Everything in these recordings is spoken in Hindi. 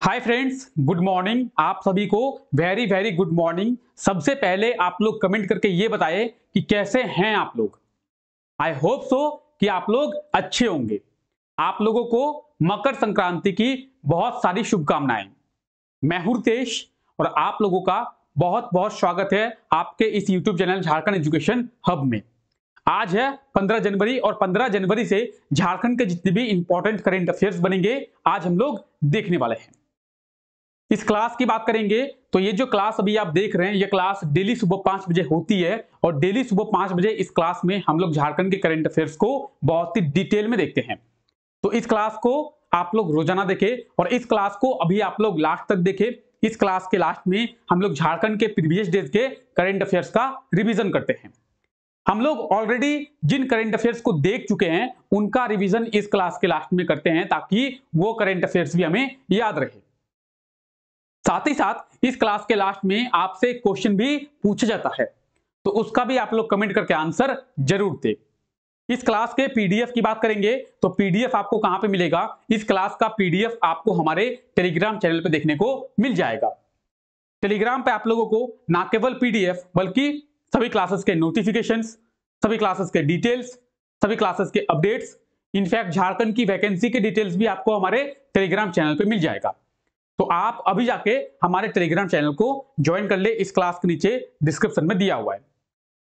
Hi friends, good morning. आप सभी को वेरी वेरी गुड मॉर्निंग। सबसे पहले आप लोग कमेंट करके ये बताएं कि कैसे हैं आप लोग। आई होप सो कि आप लोग अच्छे होंगे। आप लोगों को मकर संक्रांति की बहुत सारी शुभकामनाएं। मैं हूं रितेश और आप लोगों का बहुत बहुत स्वागत है आपके इस YouTube channel Jharkhand education hub में। आज है 15 जनवरी और 15 जनवरी से झारखंड के जितने भी इंपॉर्टेंट करेंट अफेयर्स बनेंगे आज हम लोग देखने वाले हैं। इस क्लास की बात करेंगे तो ये जो क्लास अभी आप देख रहे हैं ये क्लास डेली सुबह 5 बजे होती है और डेली सुबह 5 बजे इस क्लास में हम लोग झारखंड के करंट अफेयर्स को बहुत ही डिटेल में देखते हैं। तो इस क्लास को आप लोग रोजाना देखें और इस क्लास को अभी आप लोग लास्ट तक देखें। इस क्लास के लास्ट में हम लोग झारखंड के प्रीवियस डेज के करंट अफेयर्स का रिवीजन करते हैं। हम लोग ऑलरेडी जिन करंट अफेयर्स को देख चुके हैं उनका रिवीजन इस क्लास के लास्ट में करते हैं ताकि वो करंट अफेयर्स भी हमें याद रहे। साथ ही साथ इस क्लास के लास्ट में आपसे क्वेश्चन भी पूछा जाता है तो उसका भी आप लोग कमेंट करके आंसर जरूर दें। इस क्लास के पीडीएफ की बात करेंगे तो पीडीएफ आपको कहां पे मिलेगा? इस क्लास का पीडीएफ आपको हमारे टेलीग्राम चैनल पे देखने को मिल जाएगा। टेलीग्राम पे आप लोगों को ना केवल पीडीएफ बल्कि सभी क्लासेस के नोटिफिकेशंस, सभी क्लासेस के डिटेल्स, सभी क्लासेस के अपडेट्स, इनफैक्ट झारखंड की वैकेंसी के डिटेल्स भी आपको हमारे टेलीग्राम चैनल पे मिल जाएगा। तो आप अभी जाके हमारे टेलीग्राम चैनल को ज्वाइन कर ले। इस क्लास के नीचे डिस्क्रिप्शन में दिया हुआ है।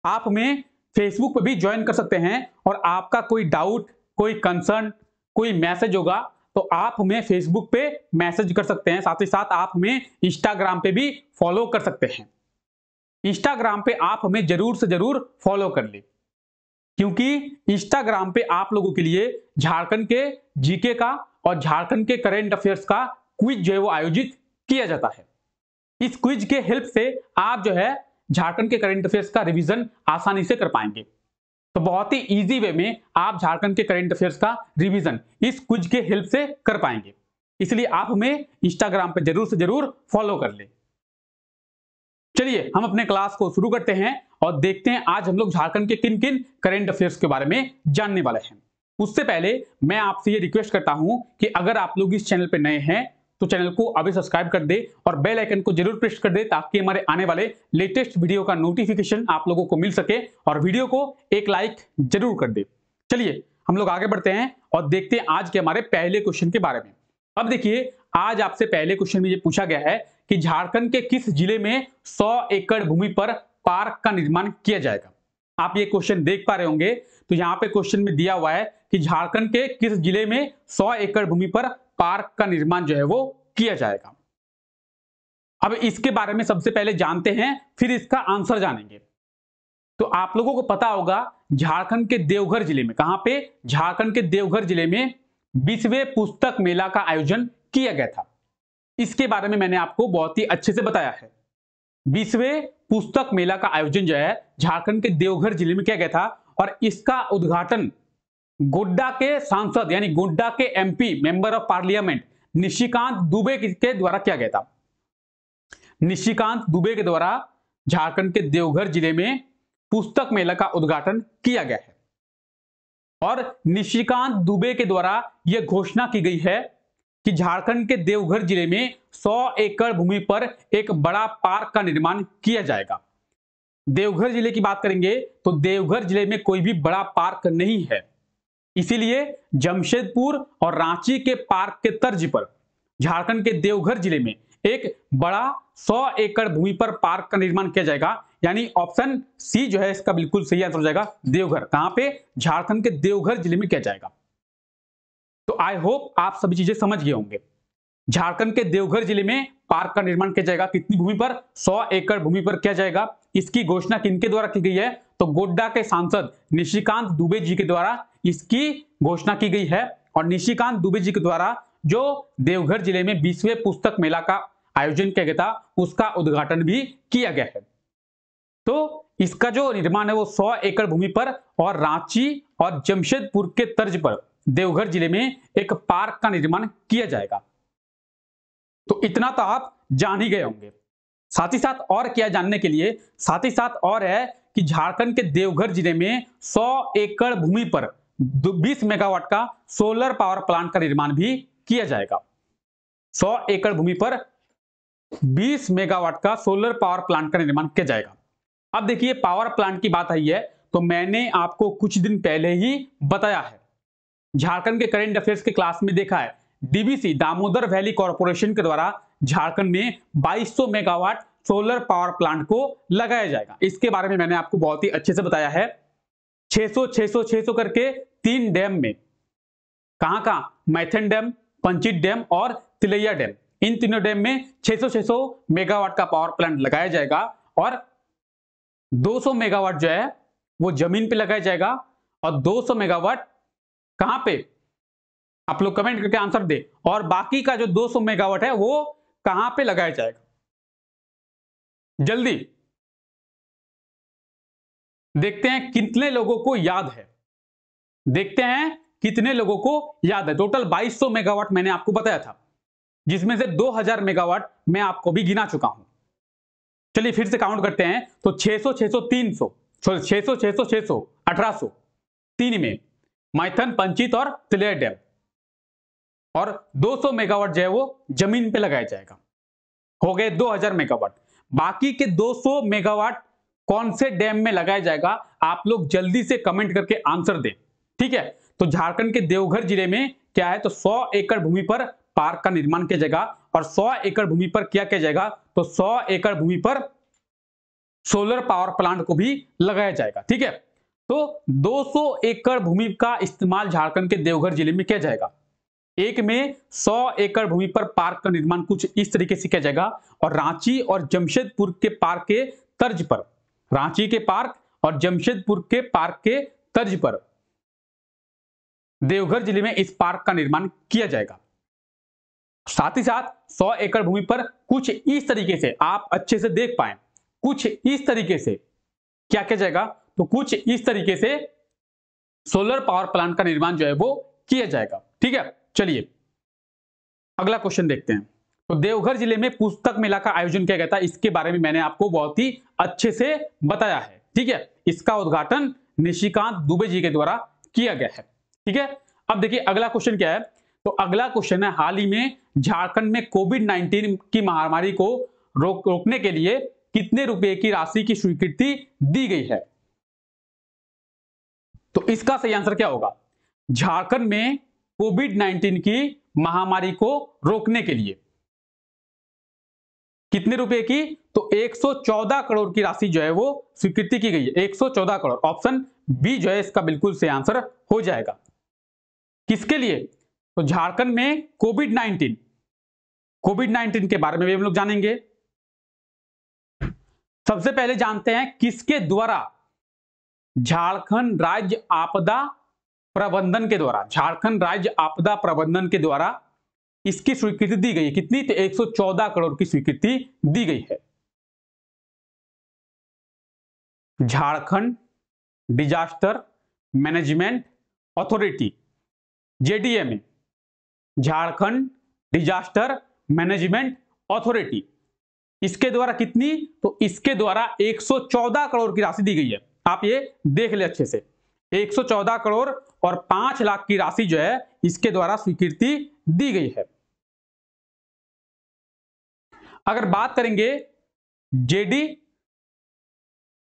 आप हमें फेसबुक पे भी ज्वाइन कर सकते हैं और आपका कोई डाउट, कोई कंसर्न, कोई मैसेज होगा तो आप हमें फेसबुक पे मैसेज कर सकते हैं। साथ ही साथ आप हमें इंस्टाग्राम पे भी फॉलो कर सकते हैं। इंस्टाग्राम पे आप हमें जरूर से जरूर फॉलो कर ले क्योंकि इंस्टाग्राम पे आप लोगों के लिए झारखंड के जीके का और झारखंड के करंट अफेयर्स का क्विज जो है वो आयोजित किया जाता है। इस क्विज के हेल्प से आप जो है झारखंड के करंट अफेयर्स का रिवीजन आसानी से कर पाएंगे। तो बहुत ही इजी वे में आप झारखंड के करंट अफेयर्स का रिवीजन इस क्विज के हेल्प से कर पाएंगे। इसलिए आप हमें इंस्टाग्राम पे जरूर से जरूर फॉलो कर ले। चलिए हम अपने क्लास को शुरू करते हैं और देखते हैं आज हम लोग झारखंड के किन किन करंट अफेयर्स के बारे में जानने वाले हैं। उससे पहले मैं आपसे ये रिक्वेस्ट करता हूं कि अगर आप लोग इस चैनल पे नए हैं तो चैनल को अभी सब्सक्राइब कर दे और बेल आइकन को जरूर प्रेस कर दे ताकि हमारे आने वाले लेटेस्ट वीडियो का नोटिफिकेशन आप लोगों को मिल सके और वीडियो को एक लाइक जरूर कर दे। चलिए हम लोग आगे बढ़ते हैं और देखते हैं आज के हमारे पहले क्वेश्चन के बारे में। अब देखिए आज आपसे पहले क्वेश्चन में ये पूछा गया है कि झारखंड के किस जिले में 100 एकड़ भूमि पर पार्क का निर्माण किया जाएगा। आप ये क्वेश्चन देख पा रहे होंगे तो यहाँ पे क्वेश्चन में दिया हुआ है कि झारखंड के किस जिले में 100 एकड़ भूमि पर पार्क का निर्माण जो है वो किया जाएगा। अब इसके बारे में सबसे पहले जानते हैं फिर इसका आंसर जानेंगे। तो आप लोगों को पता होगा झारखंड के देवघर जिले में, कहां पे? झारखंड के देवघर जिले में 20वें पुस्तक मेला का आयोजन किया गया था। इसके बारे में मैंने आपको बहुत ही अच्छे से बताया है। 20वें पुस्तक मेला का आयोजन जो है झारखंड के देवघर जिले में किया गया था और इसका उद्घाटन गोड्डा के सांसद यानी गोड्डा के MP member of parliament Nishikant Dubey के द्वारा किया गया था। निशिकांत दुबे के द्वारा झारखंड के देवघर जिले में पुस्तक मेला का उद्घाटन किया गया है और निशिकांत दुबे के द्वारा यह घोषणा की गई है कि झारखंड के देवघर जिले में 100 एकड़ भूमि पर एक बड़ा पार्क का निर्माण किया जाएगा। देवघर जिले की बात करेंगे तो देवघर जिले में कोई भी बड़ा पार्क नहीं है, इसीलिए जमशेदपुर और रांची के पार्क के तर्ज पर झारखंड के देवघर जिले में एक बड़ा 100 एकड़ भूमि पर पार्क का निर्माण किया जाएगा। यानी ऑप्शन सी जो है इसका बिल्कुल सही आंसर हो जाएगा। देवघर कहां पे? झारखंड के देवघर जिले में किया जाएगा। तो आई होप आप सभी चीजें समझ गए होंगे। झारखंड के देवघर जिले में पार्क का निर्माण किया जाएगा। कितनी भूमि पर? 100 एकड़ भूमि पर किया जाएगा। इसकी घोषणा किनके द्वारा की गई है? तो गोड्डा के सांसद निशिकांत दुबे जी के द्वारा इसकी घोषणा की गई है और निशिकांत दुबे जी के द्वारा जो देवघर जिले में 20वें पुस्तक मेला का आयोजन किया गया था उसका उद्घाटन भी किया गया है। तो इसका जो निर्माण है वो 100 एकड़ भूमि पर और रांची और जमशेदपुर के तर्ज पर देवघर जिले में एक पार्क का निर्माण किया जाएगा। तो इतना तो आप जान ही गए होंगे। साथ ही साथ और क्या जानने के लिए, साथ ही साथ और है कि झारखंड के देवघर जिले में 100 एकड़ भूमि पर 20 मेगावाट का सोलर पावर प्लांट का निर्माण भी किया जाएगा। 100 एकड़ भूमि पर 20 मेगावाट का सोलर पावर प्लांट का निर्माण किया जाएगा। अब देखिए पावर प्लांट की बात आई है तो मैंने आपको कुछ दिन पहले ही बताया है, झारखंड के करंट अफेयर्स के क्लास में देखा है, डीवीसी दामोदर वैली कॉर्पोरेशन के द्वारा झारखंड में 2200 मेगावाट सोलर पावर प्लांट को लगाया जाएगा। इसके बारे में मैंने आपको बहुत ही अच्छे से बताया है। 600 600 600 करके 3 डैम में, कहां मैथन डैम, पंचित डैम और तिलैया डैम, इन तीनों डैम में 600 600 मेगावाट का पावर प्लांट लगाया जाएगा और 200 मेगावाट जो है वो जमीन पे लगाया जाएगा और 200 मेगावाट कहां पे, आप लोग कमेंट करके आंसर दे, और बाकी का जो 200 मेगावाट है वो कहां पे लगाया जाएगा, जल्दी देखते हैं कितने लोगों को याद है, देखते हैं कितने लोगों को याद है। टोटल 2200 मेगावाट मैंने आपको बताया था, जिसमें से 2000 मेगावाट मैं आपको भी गिना चुका हूं। चलिए फिर से काउंट करते हैं तो 600 600 300 600 600 600 1800 तीन में मैथन, पंचित और तिलैया डैम, और 200 मेगावाट जो है वो जमीन पे लगाया जाएगा, हो गए 2000 मेगावाट। बाकी के 200 मेगावाट कौन से डैम में लगाया जाएगा, आप लोग जल्दी से कमेंट करके आंसर दें, ठीक है। तो झारखंड के देवघर जिले में क्या है, तो 100 एकड़ भूमि पर पार्क का निर्माण किया जाएगा और 100 एकड़ भूमि पर क्या किया जाएगा, तो 100 एकड़ भूमि पर सोलर पावर प्लांट को भी लगाया जाएगा, ठीक है। तो 200 एकड़ भूमि का इस्तेमाल झारखंड के देवघर जिले में किया जाएगा। एक में 100 एकड़ भूमि पर पार्क का निर्माण कुछ इस तरीके से किया जाएगा और रांची और जमशेदपुर के पार्क के तर्ज पर, रांची के पार्क और जमशेदपुर के पार्क के तर्ज पर देवघर जिले में इस पार्क का निर्माण किया जाएगा। साथ ही साथ 100 एकड़ भूमि पर कुछ इस तरीके से, आप अच्छे से देख पाए, कुछ इस तरीके से क्या किया जाएगा, तो कुछ इस तरीके से सोलर पावर प्लांट का निर्माण जो है वो किया जाएगा, ठीक है। चलिए अगला क्वेश्चन देखते हैं। तो देवघर जिले में पुस्तक मेला का आयोजन किया गया था, इसके बारे में मैंने आपको बहुत ही अच्छे से बताया है, ठीक है। इसका उद्घाटन निशिकांत दुबे जी के द्वारा किया गया है, ठीक है। अब देखिए अगला क्वेश्चन क्या है, तो अगला क्वेश्चन है, हाल ही में झारखंड में कोविड-19 की महामारी को रोकने के लिए कितने रुपए की राशि की स्वीकृति दी गई है। तो इसका सही आंसर क्या होगा, झारखंड में कोविड-19 की महामारी को रोकने के लिए कितने रुपए की, तो 114 करोड़ की राशि जो है वो स्वीकृति की गई है, 114 करोड़। ऑप्शन बी जो है इसका बिल्कुल सही आंसर हो जाएगा। किसके लिए, तो झारखंड में कोविड-19 के बारे में भी हम लोग जानेंगे। सबसे पहले जानते हैं किसके द्वारा, झारखंड राज्य आपदा प्रबंधन के द्वारा, झारखंड राज्य आपदा प्रबंधन के द्वारा इसकी स्वीकृति दी गई है। कितनी, तो 114 करोड़ की स्वीकृति दी गई है। Jharkhand disaster management authority, JDMA, Jharkhand disaster management authority, इसके द्वारा कितनी, तो इसके द्वारा 114 करोड़ की राशि दी गई है। आप ये देख ले अच्छे से, 114 करोड़ और 5 लाख की राशि जो है इसके द्वारा स्वीकृति दी गई है। अगर बात करेंगे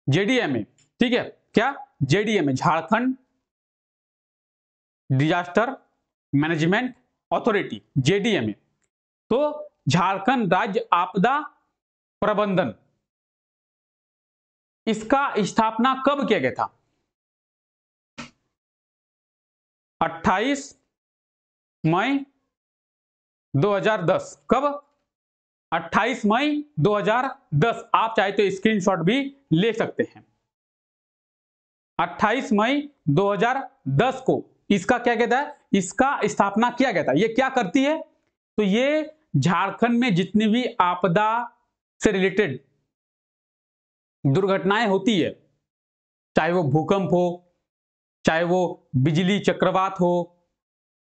जेडीएमए, ठीक है, क्या, जेडीएमए, झारखंड डिजास्टर मैनेजमेंट अथॉरिटी, जेडीएमए, तो झारखंड राज्य आपदा प्रबंधन, इसका स्थापना कब किया गया था, 28 मई 2010। कब, 28 मई 2010। आप चाहे तो स्क्रीनशॉट भी ले सकते हैं। 28 मई 2010 को इसका क्या कहता है, इसका स्थापना किया गया था। ये क्या करती है, तो ये झारखंड में जितनी भी आपदा से रिलेटेड दुर्घटनाएं होती है, चाहे वो भूकंप हो, चाहे वो बिजली चक्रवात हो,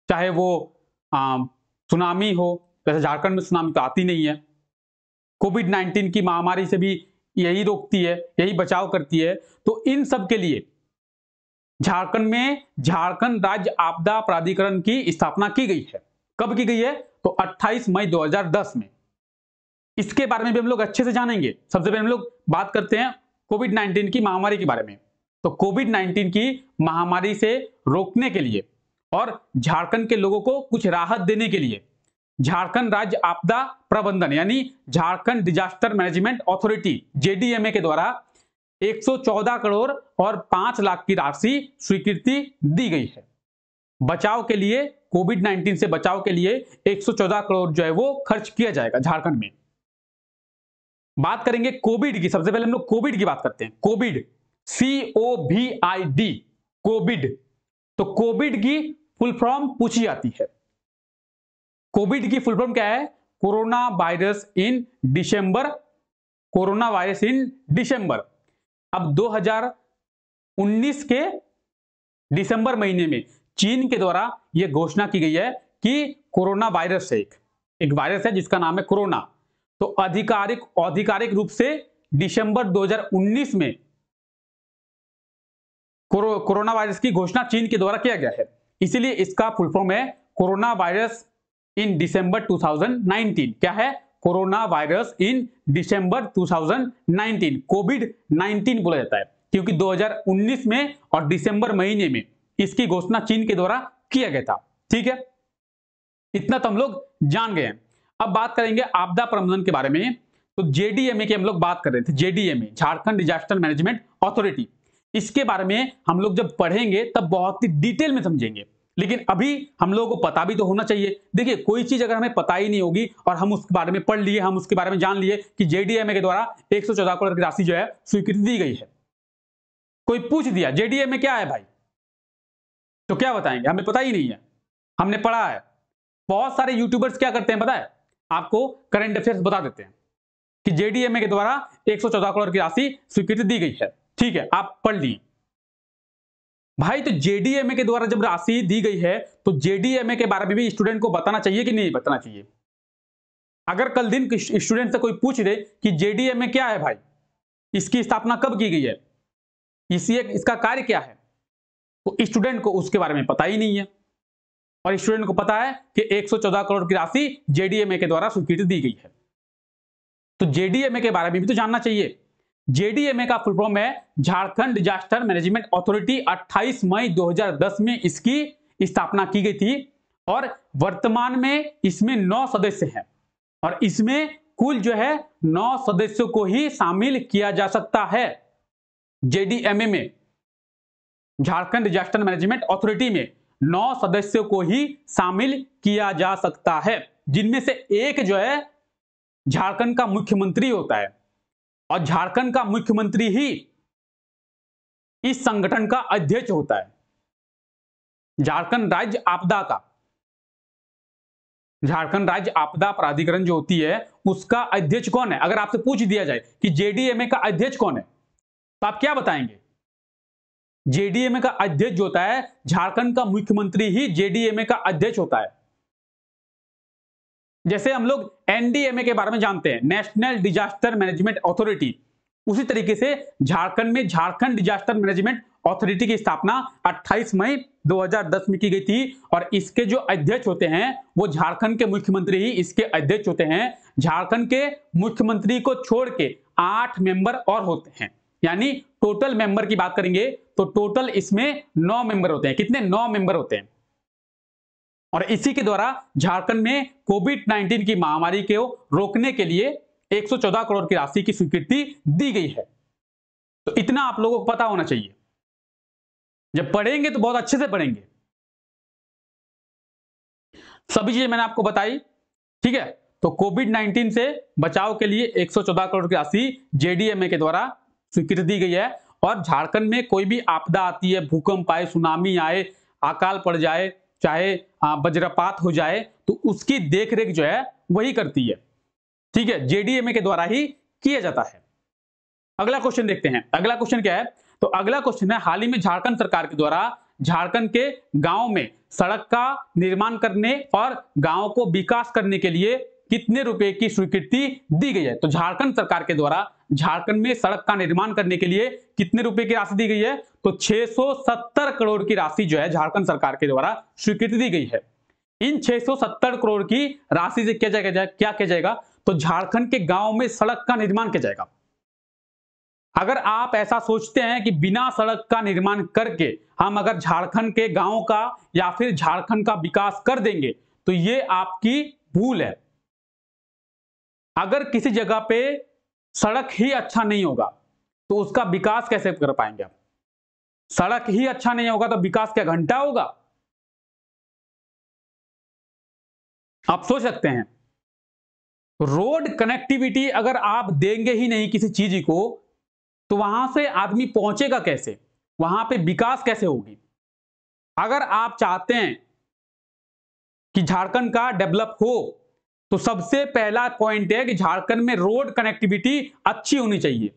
चाहे वो सुनामी हो, वैसे झारखंड में सुनामी तो आती नहीं है, कोविड-19 की महामारी से भी यही रोकती है, यही बचाव करती है। तो इन सब के लिए झारखंड में झारखंड राज्य आपदा प्राधिकरण की स्थापना की गई है। कब की गई है? तो 28 मई 2010 में। इसके बारे में भी हम लोग अच्छे से जानेंगे। सबसे पहले हम लोग बात करते हैं कोविड 19 की महामारी के बारे में। तो कोविड 19 की महामारी से रोकने के लिए और झारखंड के लोगों को कुछ राहत देने के लिए झारखंड राज्य आपदा प्रबंधन यानी झारखंड डिजास्टर मैनेजमेंट अथॉरिटी जेडीएमए के द्वारा 114 करोड़ और 5 लाख की राशि स्वीकृति दी गई है। बचाव के लिए, कोविड 19 से बचाव के लिए 114 करोड़ जो है वो खर्च किया जाएगा झारखंड में। बात करेंगे कोविड की। सबसे पहले हम लोग कोविड की बात करते हैं। Covid, COVID, Covid. तो कोविड की फुल फॉर्म पूछी जाती है। कोविड की फुल फॉर्म क्या है? Corona virus in December. Corona virus in दिसंबर। अब 2019 के दिसंबर महीने में चीन के द्वारा यह घोषणा की गई है कि कोरोना वायरस है, एक वायरस है जिसका नाम है कोरोना। तो आधिकारिक रूप से दिसंबर 2019 में कोरोना वायरस की घोषणा चीन के द्वारा किया गया है, इसीलिए इसका फुल फॉर्म है कोरोना वायरस इन दिसंबर 2019। क्या है? Corona virus in December 2019, Covid 19 बोला जाता है, क्योंकि 2019 में और दिसंबर महीने में इसकी घोषणा चीन के द्वारा किया गया था। ठीक है, इतना तो हम लोग जान गए हैं। अब बात करेंगे आपदा प्रबंधन के बारे में। तो जेडीएमए की हम लोग बात कर रहे थे। जेडीएमए, झारखंड डिजास्टर मैनेजमेंट अथॉरिटी, इसके बारे में हम लोग जब पढ़ेंगे तब बहुत ही डिटेल में समझेंगे, लेकिन अभी हम लोगों को पता भी तो होना चाहिए। देखिए, कोई चीज अगर हमें पता ही नहीं होगी और हम उसके बारे में पढ़ लिए, हम उसके बारे में जान लिए कि जेडीएमए के द्वारा 114 करोड़ की राशि जो है स्वीकृति दी गई है, कोई पूछ दिया जेडीएमए क्या है भाई, तो क्या बताएंगे? हमें पता ही नहीं है, हमने पढ़ा है। बहुत सारे यूट्यूबर्स क्या करते हैं पता है? आपको करंट अफेयर्स बता देते हैं कि जेडीएमए के द्वारा 114 करोड़ की राशि स्वीकृति दी गई है। ठीक है, आप पढ़ लिए भाई। तो जेडीएमए के द्वारा जब राशि दी गई है तो जेडीएमए के बारे में भी स्टूडेंट को बताना चाहिए कि नहीं बताना चाहिए? अगर कल दिन स्टूडेंट से कोई पूछ दे कि जेडीएमए क्या है भाई, इसकी स्थापना कब की गई है, इसका कार्य क्या है, तो स्टूडेंट को उसके बारे में पता ही नहीं है। और स्टूडेंट को पता है कि 114 करोड़ की राशि जेडीएमए के द्वारा स्वीकृति दी गई है, तो जेडीएमए के बारे में भी तो जानना चाहिए। जेडीएमए का फुल फॉर्म है झारखंड डिजास्टर मैनेजमेंट अथॉरिटी। 28 मई 2010 में इसकी स्थापना की गई थी और वर्तमान में इसमें 9 सदस्य हैं और इसमें कुल जो है 9 सदस्यों को ही शामिल किया जा सकता है। जेडीएमए में, झारखंड डिजास्टर मैनेजमेंट अथॉरिटी में 9 सदस्यों को ही शामिल किया जा सकता है, जिनमें से एक जो है झारखंड का मुख्यमंत्री होता है और झारखंड का मुख्यमंत्री ही इस संगठन का अध्यक्ष होता है। झारखंड राज्य आपदा प्राधिकरण जो होती है उसका अध्यक्ष कौन है? अगर आपसे पूछ दिया जाए कि जेडीएमए का अध्यक्ष कौन है तो आप क्या बताएंगे? जेडीएमए का अध्यक्ष जो होता है, झारखंड का मुख्यमंत्री ही जेडीएमए का अध्यक्ष होता है। जैसे हम लोग एनडीएमए के बारे में जानते हैं, नेशनल डिजास्टर मैनेजमेंट अथॉरिटी, उसी तरीके से झारखंड में झारखंड डिजास्टर मैनेजमेंट अथॉरिटी की स्थापना 28 मई 2010 में की गई थी और इसके जो अध्यक्ष होते हैं वो झारखंड के मुख्यमंत्री ही इसके अध्यक्ष होते हैं। झारखंड के मुख्यमंत्री को छोड़ के 8 मेंबर और होते हैं, यानी टोटल मेंबर की बात करेंगे तो टोटल इसमें 9 मेंबर होते हैं। कितने? 9 मेंबर होते हैं। और इसी के द्वारा झारखंड में कोविड 19 की महामारी को रोकने के लिए 114 करोड़ की राशि की स्वीकृति दी गई है। तो इतना आप लोगों को पता होना चाहिए। जब पढ़ेंगे तो बहुत अच्छे से पढ़ेंगे, सभी चीजें मैंने आपको बताई। ठीक है, तो कोविड 19 से बचाव के लिए 114 करोड़ की राशि जेडीएमए के द्वारा स्वीकृति दी गई है। और झारखंड में कोई भी आपदा आती है, भूकंप आए, सुनामी आए, अकाल पड़ जाए, चाहे वज्रपात हो जाए, तो उसकी देखरेख जो है वही करती है। ठीक है, जेडीएमए के द्वारा ही किया जाता है। अगला क्वेश्चन देखते हैं। अगला क्वेश्चन क्या है? तो अगला क्वेश्चन है, हाल ही में झारखंड सरकार के द्वारा झारखंड के गांव में सड़क का निर्माण करने और गांव को विकास करने के लिए कितने रुपए की स्वीकृति दी गई है? तो झारखंड सरकार के द्वारा झारखंड में सड़क का निर्माण करने के लिए कितने रुपए की राशि दी गई है? तो 670 करोड़ की राशि जो है झारखंड सरकार के द्वारा स्वीकृति दी गई है। इन 670 करोड़ की राशि से क्या किया जाएगा? तो झारखंड के गांव में सड़क का निर्माण किया जाएगा। अगर आप ऐसा सोचते हैं कि बिना सड़क का निर्माण करके हम अगर झारखंड के गांव का या फिर झारखंड का विकास कर देंगे, तो ये आपकी भूल है। अगर किसी जगह पे सड़क ही अच्छा नहीं होगा तो उसका विकास कैसे कर पाएंगे आप? सड़क ही अच्छा नहीं होगा तो विकास क्या घंटा होगा? आप सोच सकते हैं। रोड कनेक्टिविटी अगर आप देंगे ही नहीं किसी चीज को, तो वहां से आदमी पहुंचेगा कैसे? वहां पे विकास कैसे होगी? अगर आप चाहते हैं कि झारखंड का डेवलप हो, तो सबसे पहला पॉइंट है कि झारखंड में रोड कनेक्टिविटी अच्छी होनी चाहिए।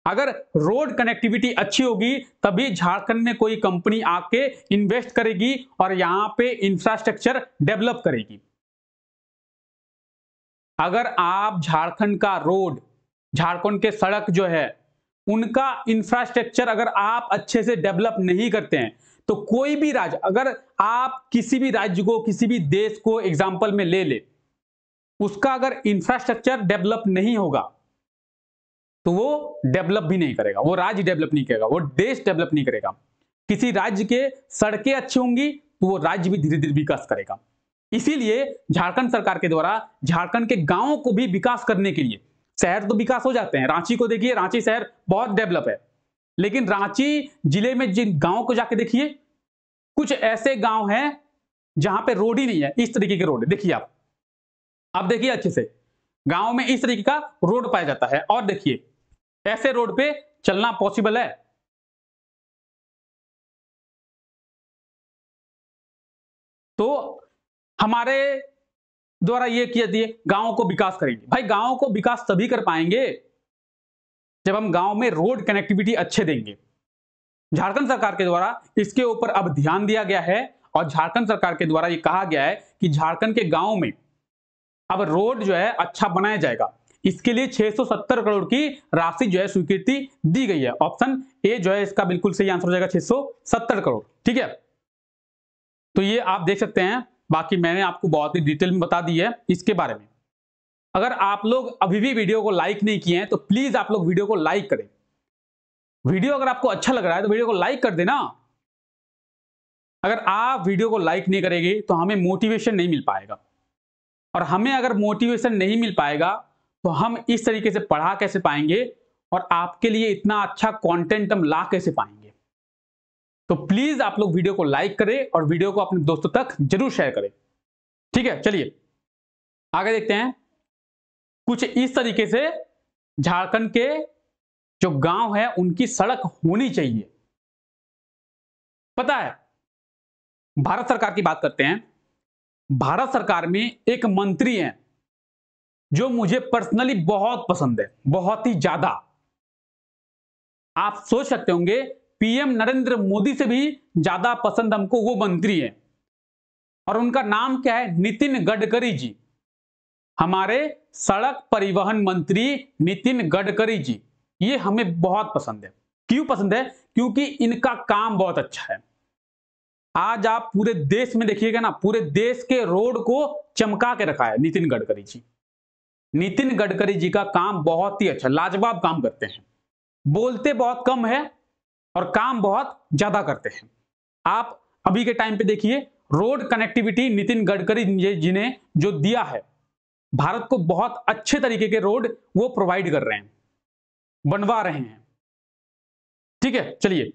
अगर रोड कनेक्टिविटी अच्छी होगी तभी झारखंड में कोई कंपनी आके इन्वेस्ट करेगी और यहां पे इंफ्रास्ट्रक्चर डेवलप करेगी। अगर आप झारखंड का रोड, झारखंड के सड़क जो है, उनका इंफ्रास्ट्रक्चर अगर आप अच्छे से डेवलप नहीं करते हैं, तो कोई भी राज्य, अगर आप किसी भी राज्य को, किसी भी देश को एग्जांपल में ले ले, उसका अगर इंफ्रास्ट्रक्चर डेवलप नहीं होगा तो वो डेवलप भी नहीं करेगा, वो राज्य डेवलप नहीं करेगा, वो देश डेवलप नहीं करेगा। किसी राज्य के सड़कें अच्छी होंगी तो वो राज्य भी धीरे धीरे विकास करेगा। इसीलिए झारखंड सरकार के द्वारा झारखंड के गांवों को भी विकास करने के लिए, शहर तो विकास हो जाते हैं, रांची को देखिए, रांची शहर बहुत डेवलप है, लेकिन रांची जिले में जिन गांव को जाके देखिए, कुछ ऐसे गांव हैं जहां पे रोड ही नहीं है। इस तरीके के रोड है, देखिए आप देखिए अच्छे से, गांव में इस तरीके का रोड पाया जाता है। और देखिए ऐसे रोड पे चलना पॉसिबल है? तो हमारे द्वारा ये किया दिए गांवों को विकास करेंगे। भाई गांवों को विकास तभी कर पाएंगे जब हम गांव में रोड कनेक्टिविटी अच्छे देंगे। झारखंड सरकार के द्वारा इसके ऊपर अब ध्यान दिया गया है और झारखंड सरकार के द्वारा ये कहा गया है कि झारखंड के गांव में अब रोड जो है अच्छा बनाया जाएगा। इसके लिए 670 करोड़ की राशि जो है स्वीकृति दी गई है। ऑप्शन ए जो है इसका बिल्कुल सही आंसर हो जाएगा, 670 करोड़। ठीक है, तो ये आप देख सकते हैं। बाकी मैंने आपको बहुत ही डिटेल में बता दी है इसके बारे में। अगर आप लोग अभी भी वीडियो को लाइक नहीं किए हैं तो प्लीज आप लोग वीडियो को लाइक करें। वीडियो अगर आपको अच्छा लग रहा है तो वीडियो को लाइक कर देना। अगर आप वीडियो को लाइक नहीं करेंगे तो हमें मोटिवेशन नहीं मिल पाएगा, और हमें अगर मोटिवेशन नहीं मिल पाएगा तो हम इस तरीके से पढ़ा कैसे पाएंगे और आपके लिए इतना अच्छा कंटेंट हम ला कैसे पाएंगे। तो प्लीज आप लोग वीडियो को लाइक करें और वीडियो को अपने दोस्तों तक जरूर शेयर करें। ठीक है, चलिए आगे देखते हैं। कुछ इस तरीके से झारखंड के जो गांव है उनकी सड़क होनी चाहिए। पता है, भारत सरकार की बात करते हैं। भारत सरकार में एक मंत्री हैं जो मुझे पर्सनली बहुत पसंद है, बहुत ही ज्यादा। आप सोच सकते होंगे पीएम नरेंद्र मोदी से भी ज्यादा पसंद हमको वो मंत्री है, और उनका नाम क्या है? नितिन गडकरी जी। हमारे सड़क परिवहन मंत्री नितिन गडकरी जी, ये हमें बहुत पसंद है। क्यों पसंद है? क्योंकि इनका काम बहुत अच्छा है। आज आप पूरे देश में देखिएगा ना, पूरे देश के रोड को चमका के रखा है नितिन गडकरी जी। नितिन गडकरी जी का काम बहुत ही अच्छा, लाजवाब काम करते हैं। बोलते बहुत कम है और काम बहुत ज्यादा करते हैं। आप अभी के टाइम पे देखिए, रोड कनेक्टिविटी नितिन गडकरी जी ने जो दिया है, भारत को बहुत अच्छे तरीके के रोड वो प्रोवाइड कर रहे हैं, बनवा रहे हैं। ठीक है, चलिए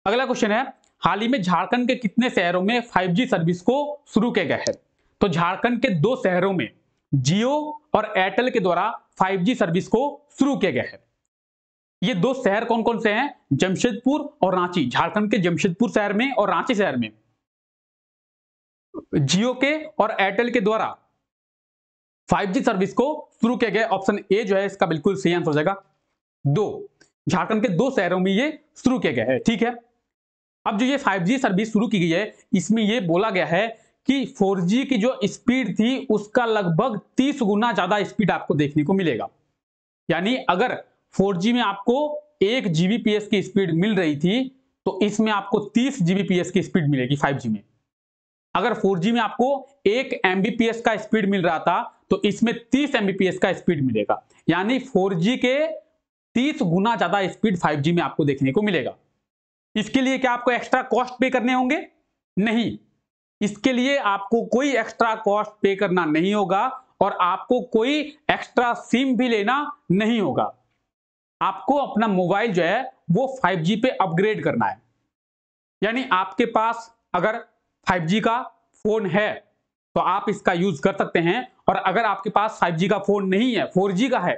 अगला क्वेश्चन है, हाल ही में झारखंड के कितने शहरों में 5G सर्विस को शुरू किया गया है? तो झारखंड के 2 शहरों में जियो और एयरटेल के द्वारा 5G सर्विस को शुरू किया गया है। ये 2 शहर कौन कौन से हैं? जमशेदपुर और रांची। झारखंड के जमशेदपुर शहर में और रांची शहर में जियो के और एयरटेल के द्वारा 5G सर्विस को शुरू किया गया। ऑप्शन ए जो है इसका बिल्कुल सही आंसर हो जाएगा। 2, झारखंड के 2 शहरों में ये शुरू किया गया है। ठीक है, अब जो ये 5G सर्विस शुरू की गई है, इसमें ये बोला गया है कि 4G की जो स्पीड थी उसका लगभग 30 गुना ज्यादा स्पीड आपको देखने को मिलेगा। यानी अगर 4G में आपको 1 Gbps की स्पीड मिल रही थी, तो इसमें आपको 30 Gbps की स्पीड मिलेगी 5G में। अगर 4G में आपको 1 Mbps का स्पीड मिल रहा था तो इसमें 30 Mbps का स्पीड मिलेगा, यानी 4G के 30 गुना ज्यादा स्पीड 5G में आपको देखने को मिलेगा। इसके लिए क्या आपको एक्स्ट्रा कॉस्ट पे करने होंगे? नहीं, इसके लिए आपको कोई एक्स्ट्रा कॉस्ट पे करना नहीं होगा और आपको कोई एक्स्ट्रा सिम भी लेना नहीं होगा। आपको अपना मोबाइल जो है वो 5G पे अपग्रेड करना है, यानी आपके पास अगर 5G का फोन है तो आप इसका यूज कर सकते हैं, और अगर आपके पास 5G का फोन नहीं है, 4G का है,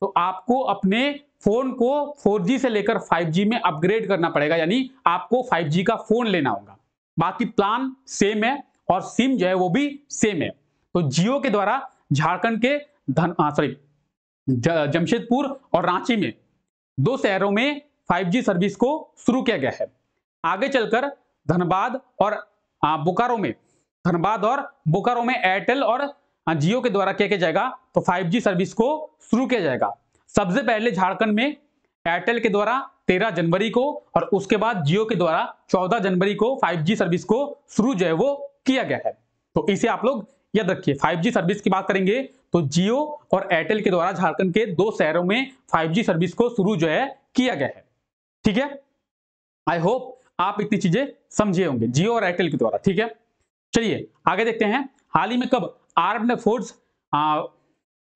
तो आपको अपने फोन को 4G से लेकर 5G में अपग्रेड करना पड़ेगा, यानी आपको 5G का फोन लेना होगा। बाकी प्लान सेम है और सिम जो है वो भी सेम है। तो जियो के द्वारा झारखंड के जमशेदपुर और रांची में 2 शहरों में 5G सर्विस को शुरू किया गया है। आगे चलकर धनबाद और बोकारो में एयरटेल और जियो के द्वारा किया जाएगा, तो 5G सर्विस को शुरू किया जाएगा। सबसे पहले झारखंड में एयरटेल के द्वारा 13 जनवरी को और उसके बाद जियो के द्वारा 14 जनवरी को 5G सर्विस को शुरू जो है वो किया गया है। तो इसे आप लोग याद रखिए। 5G सर्विस की बात करेंगे तो जियो और एयरटेल के द्वारा झारखंड के 2 शहरों में 5G सर्विस को शुरू जो है किया गया है। ठीक है, आई होप आप इतनी चीजें समझे होंगे जियो और एयरटेल के द्वारा। ठीक है, चलिए आगे देखते हैं। हाल ही में कब आर्म्ड फोर्स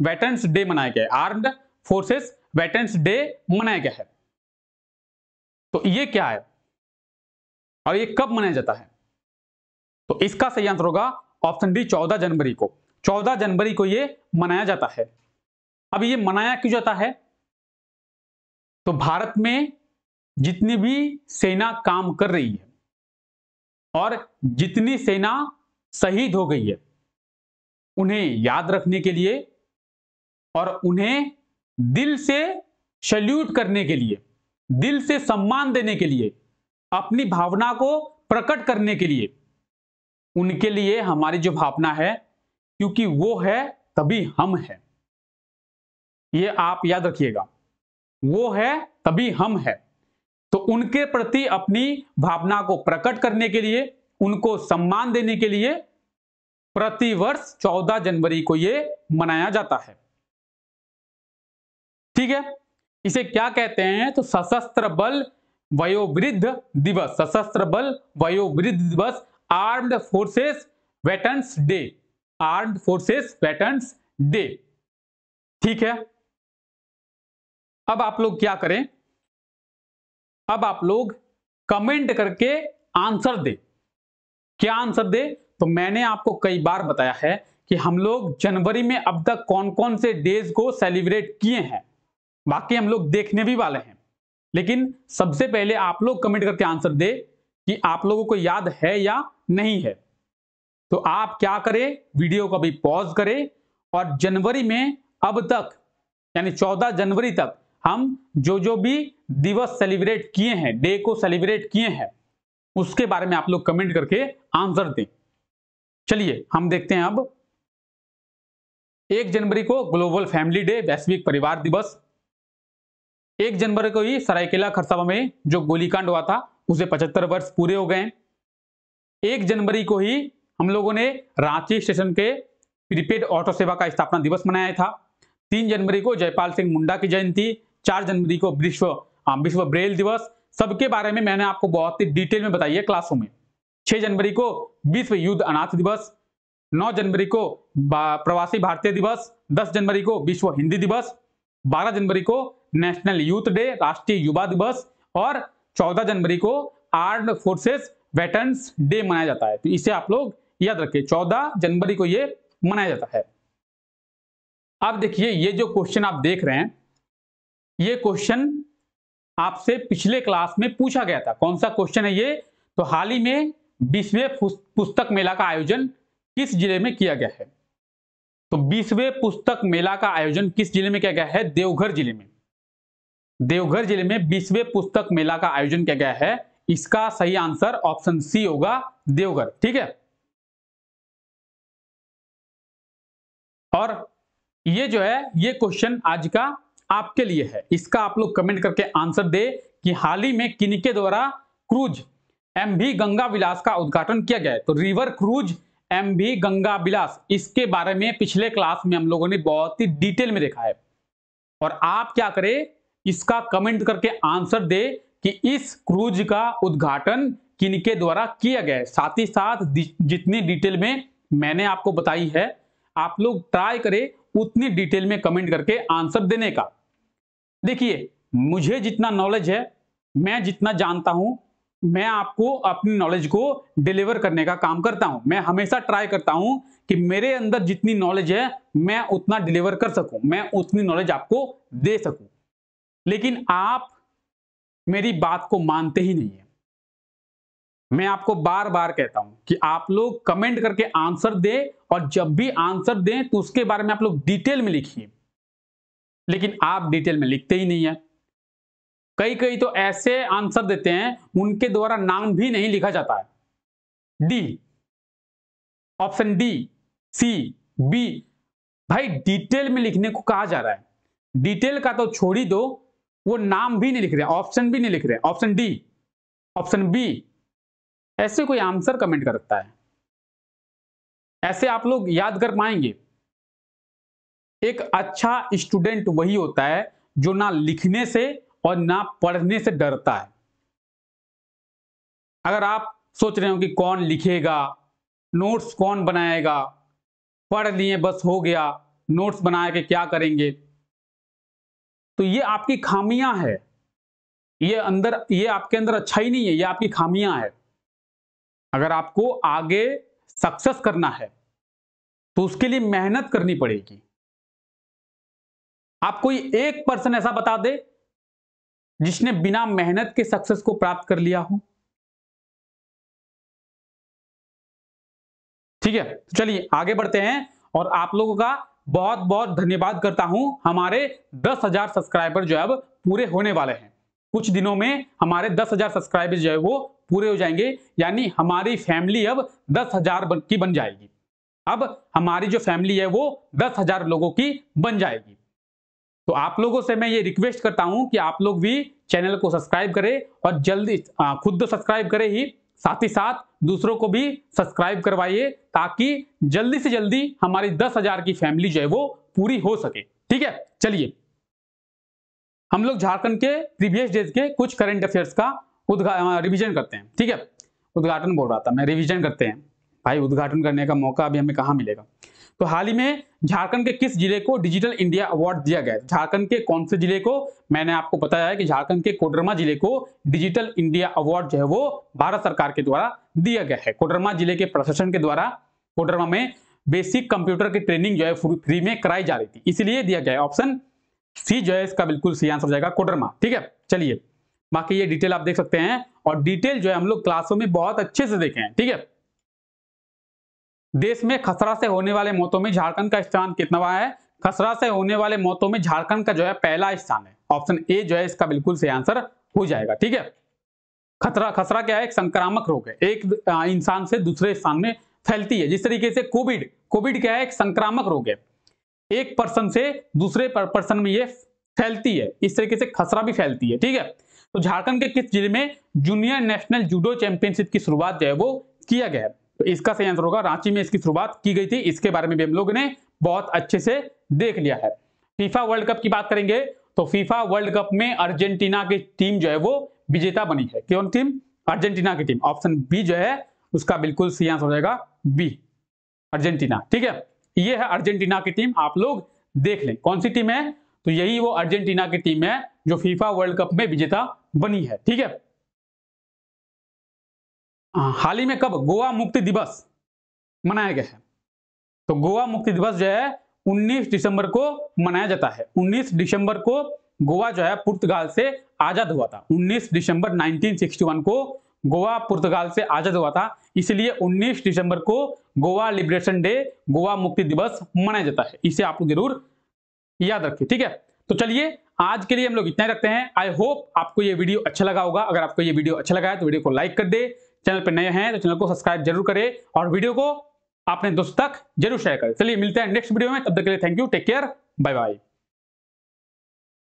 वेटरन्स डे मनाया गया है? आर्म्ड फोर्सेस वेटरन्स डे मनाया गया है। तो ये क्या है और ये कब मनाया जाता है? तो इसका सही आंसर होगा ऑप्शन डी, 14 जनवरी को। 14 जनवरी को ये मनाया जाता है। अब ये मनाया क्यों जाता है? तो भारत में जितनी भी सेना काम कर रही है और जितनी सेना शहीद हो गई है, उन्हें याद रखने के लिए और उन्हें दिल से सैल्यूट करने के लिए, दिल से सम्मान देने के लिए, अपनी भावना को प्रकट करने के लिए, उनके लिए हमारी जो भावना है, क्योंकि वो है तभी हम हैं। ये आप याद रखिएगा, वो है तभी हम हैं। तो उनके प्रति अपनी भावना को प्रकट करने के लिए, उनको सम्मान देने के लिए प्रतिवर्ष 14 जनवरी को ये मनाया जाता है। ठीक है, इसे क्या कहते हैं? तो सशस्त्र बल वयोवृद्ध दिवस, सशस्त्र बल वयोवृद्ध दिवस, armed forces veterans day, armed forces veterans day. ठीक है, अब आप लोग क्या करें? अब आप लोग कमेंट करके आंसर दे। क्या आंसर दे? तो मैंने आपको कई बार बताया है कि हम लोग जनवरी में अब तक कौन कौन से डेज को सेलिब्रेट किए हैं, बाकी हम लोग देखने भी वाले हैं, लेकिन सबसे पहले आप लोग कमेंट करके आंसर दे कि आप लोगों को याद है या नहीं है। तो आप क्या करें, वीडियो को अभी पॉज करें और जनवरी में अब तक यानी 14 जनवरी तक हम जो भी दिवस सेलिब्रेट किए हैं, डे को सेलिब्रेट किए हैं, उसके बारे में आप लोग कमेंट करके आंसर दें। चलिए हम देखते हैं। अब 1 जनवरी को ग्लोबल फैमिली डे, वैश्विक परिवार दिवस। 1 जनवरी को ही सरायकेला खरसावां में जो गोलीकांड हुआ था उसे 75 वर्ष पूरे हो गए। 1 जनवरी को ही हम लोगों ने रांची स्टेशन के प्रीपेड ऑटो सेवा का स्थापना दिवस मनाया था। 3 जनवरी को जयपाल सिंह मुंडा की जयंती। 4 जनवरी को विश्व ब्रेल दिवस। सबके बारे में मैंने आपको बहुत ही डिटेल में बताई है क्लासों में। 6 जनवरी को विश्व युद्ध अनाथ दिवस। 9 जनवरी को प्रवासी भारतीय दिवस। 10 जनवरी को विश्व हिंदी दिवस। 12 जनवरी को नेशनल यूथ डे, राष्ट्रीय युवा दिवस। और 14 जनवरी को आर्म्ड फोर्सेस वेटरन्स डे मनाया जाता है। तो इसे आप लोग याद रखिए, 14 जनवरी को ये मनाया जाता है। अब देखिए, ये जो क्वेश्चन आप देख रहे हैं, ये क्वेश्चन आपसे पिछले क्लास में पूछा गया था। कौन सा क्वेश्चन है ये? तो हाल ही में 20वें पुस्तक मेला का आयोजन किस जिले में किया गया है? तो 20वें पुस्तक मेला का आयोजन किस जिले में किया गया है? देवघर जिले में। देवघर जिले में 20वें पुस्तक मेला का आयोजन किया गया है। इसका सही आंसर ऑप्शन सी होगा, देवघर। ठीक है, और ये जो है ये क्वेश्चन आज का आपके लिए है। इसका आप लोग कमेंट करके आंसर दे कि हाल ही में किनके द्वारा क्रूज MV गंगा विलास का उद्घाटन किया गया है। तो रिवर क्रूज MV गंगा विलास, इसके बारे में पिछले क्लास में हम लोगों ने बहुत ही डिटेल में देखा है। और आप क्या करें, इसका कमेंट करके आंसर दे कि इस क्रूज का उद्घाटन किनके द्वारा किया गया है। साथ ही साथ जितनी डिटेल में मैंने आपको बताई है, आप लोग ट्राई करें उतनी डिटेल में कमेंट करके आंसर देने का। देखिए, मुझे जितना नॉलेज है, मैं जितना जानता हूं, मैं आपको अपनी नॉलेज को डिलीवर करने का काम करता हूं। मैं हमेशा ट्राई करता हूं कि मेरे अंदर जितनी नॉलेज है मैं उतना डिलीवर कर सकूं, मैं उतनी नॉलेज आपको दे सकूं। लेकिन आप मेरी बात को मानते ही नहीं है। मैं आपको बार बार कहता हूं कि आप लोग कमेंट करके आंसर दें, और जब भी आंसर दें तो उसके बारे में आप लोग डिटेल में लिखिए। लेकिन आप डिटेल में लिखते ही नहीं है। कई कई तो ऐसे आंसर देते हैं उनके द्वारा नाम भी नहीं लिखा जाता है। डी, ऑप्शन डी, सी, बी। भाई डिटेल में लिखने को कहा जा रहा है, डिटेल का तो छोड़ ही दो, वो नाम भी नहीं लिख रहे, ऑप्शन भी नहीं लिख रहे। ऑप्शन डी, ऑप्शन बी, ऐसे कोई आंसर कमेंट कर सकता है? ऐसे आप लोग याद कर पाएंगे? एक अच्छा स्टूडेंट वही होता है जो ना लिखने से और ना पढ़ने से डरता है। अगर आप सोच रहे हो कि कौन लिखेगा, नोट्स कौन बनाएगा, पढ़ लिए बस हो गया, नोट्स बना के क्या करेंगे, तो ये आपकी खामियां है। ये आपके अंदर अच्छा ही नहीं है, ये आपकी खामियां है। अगर आपको आगे सक्सेस करना है तो उसके लिए मेहनत करनी पड़ेगी। आप कोई एक पर्सन ऐसा बता दे जिसने बिना मेहनत के सक्सेस को प्राप्त कर लिया हो? ठीक है, तो चलिए आगे बढ़ते हैं। और आप लोगों का बहुत बहुत धन्यवाद करता हूं। हमारे 10,000 सब्सक्राइबर जो है अब पूरे होने वाले हैं। कुछ दिनों में हमारे 10,000 सब्सक्राइबर जो है वो पूरे हो जाएंगे, यानी हमारी फैमिली अब 10,000 की बन जाएगी। अब हमारी जो फैमिली है वो 10,000 लोगों की बन जाएगी। तो आप लोगों से मैं ये रिक्वेस्ट करता हूं कि आप लोग भी चैनल को सब्सक्राइब करें, और जल्दी खुद तो सब्सक्राइब करें ही, साथ ही साथ दूसरों को भी सब्सक्राइब करवाइए, ताकि जल्दी से जल्दी हमारी 10,000 की फैमिली जो है वो पूरी हो सके। ठीक है, चलिए हम लोग झारखंड के प्रीवियस डेज के कुछ करंट अफेयर्स का रिवीजन करते हैं। ठीक है, उद्घाटन बोल रहा था मैं, रिवीजन करते हैं। भाई उद्घाटन करने का मौका अभी हमें कहां मिलेगा। तो हाल ही में झारखंड के किस जिले को डिजिटल इंडिया अवार्ड दिया गया? झारखंड के कौन से जिले को? मैंने आपको बताया है कि झारखंड के कोडरमा जिले को डिजिटल इंडिया अवार्ड जो है वो भारत सरकार के द्वारा दिया गया है। कोडरमा जिले के प्रशासन के द्वारा कोडरमा में बेसिक कंप्यूटर की ट्रेनिंग जो है फ्री में कराई जा रही थी, इसलिए दिया गया है। ऑप्शन सी जो है इसका बिल्कुल सही आंसर हो जाएगा, कोडरमा। ठीक है, चलिए बाकी ये डिटेल आप देख सकते हैं, और डिटेल जो है हम लोग क्लासों में बहुत अच्छे से देखे हैं। ठीक है, देश में खसरा से होने वाले मौतों में झारखंड का स्थान कितनावा है? खसरा से होने वाले मौतों में झारखंड का जो है पहला स्थान है। ऑप्शन ए जो है इसका बिल्कुल सही आंसर हो जाएगा। ठीक है, खसरा क्या है? एक संक्रामक रोग है, एक इंसान से दूसरे स्थान में फैलती है। जिस तरीके से कोविड क्या है? एक संक्रामक रोग है, एक पर्सन से दूसरे पर्सन में ये फैलती है। इस तरीके से खसरा भी फैलती है। ठीक है, तो झारखंड के किस जिले में जूनियर नेशनल जूडो चैंपियनशिप की शुरुआत जो है वो किया गया है? तो इसका सही आंसर होगा रांची में इसकी शुरुआत की गई थी। इसके बारे में भी हम लोग ने बहुत अच्छे से देख लिया है। फीफा वर्ल्ड कप की बात करेंगे तो फीफा वर्ल्ड कप में अर्जेंटीना की टीम जो है वो विजेता बनी है। कौन टीम? अर्जेंटीना की टीम। ऑप्शन बी जो है उसका बिल्कुल सही आंसर हो जाएगा, बी, अर्जेंटीना। ठीक है, ये है अर्जेंटीना की टीम, आप लोग देख लें कौन सी टीम है। तो यही वो अर्जेंटीना की टीम है जो फीफा वर्ल्ड कप में विजेता बनी है। ठीक है, हाल ही में कब गोवा मुक्ति दिवस मनाया गया है? तो गोवा मुक्ति दिवस जो है 19 दिसंबर को मनाया जाता है। 19 दिसंबर को गोवा जो है पुर्तगाल से आजाद हुआ था। 19 दिसंबर 1961 को गोवा पुर्तगाल से आजाद हुआ था, इसलिए 19 दिसंबर को गोवा लिबरेशन डे, गोवा मुक्ति दिवस मनाया जाता है। इसे आप लोग जरूर याद रखिए। ठीक है, तो चलिए आज के लिए हम लोग इतना ही रखते हैं। आई होप आपको ये वीडियो अच्छा लगा होगा। अगर आपको ये वीडियो अच्छा लगा है तो वीडियो को लाइक कर दे, चैनल पर नए हैं तो चैनल को सब्सक्राइब जरूर करें, और वीडियो को अपने दोस्तों तक जरूर शेयर करें। चलिए मिलते हैं नेक्स्ट वीडियो में, तब तक के लिए thank you, take care, bye bye.